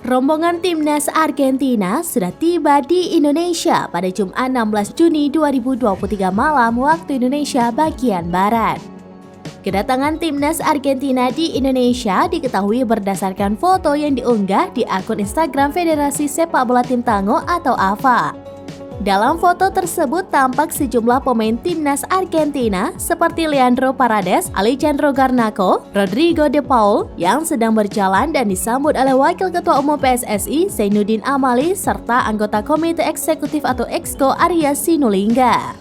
Rombongan timnas Argentina sudah tiba di Indonesia pada Jumat 16 Juni 2023 malam waktu Indonesia bagian Barat. Kedatangan timnas Argentina di Indonesia diketahui berdasarkan foto yang diunggah di akun Instagram Federasi Sepak Bola Tim Tango atau AFA. Dalam foto tersebut tampak sejumlah pemain timnas Argentina seperti Leandro Paredes, Alejandro Garnacho, Rodrigo De Paul yang sedang berjalan dan disambut oleh Wakil Ketua Umum PSSI Zainuddin Amali serta anggota Komite Eksekutif atau Exco Arya Sinulinga.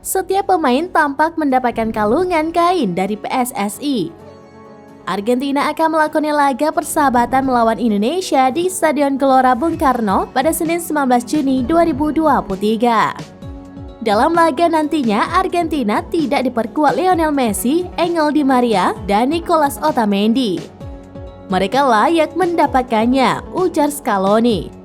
Setiap pemain tampak mendapatkan kalungan kain dari PSSI. Argentina akan melakoni laga persahabatan melawan Indonesia di Stadion Gelora Bung Karno pada Senin 19 Juni 2023. Dalam laga nantinya, Argentina tidak diperkuat Lionel Messi, Angel Di Maria, dan Nicolas Otamendi. Mereka layak mendapatkannya, ujar Scaloni.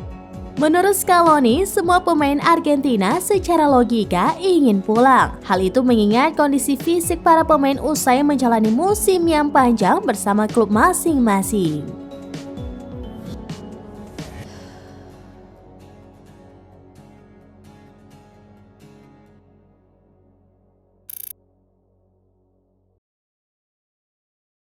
Menurut Scaloni, semua pemain Argentina secara logika ingin pulang. Hal itu mengingat kondisi fisik para pemain usai menjalani musim yang panjang bersama klub masing-masing.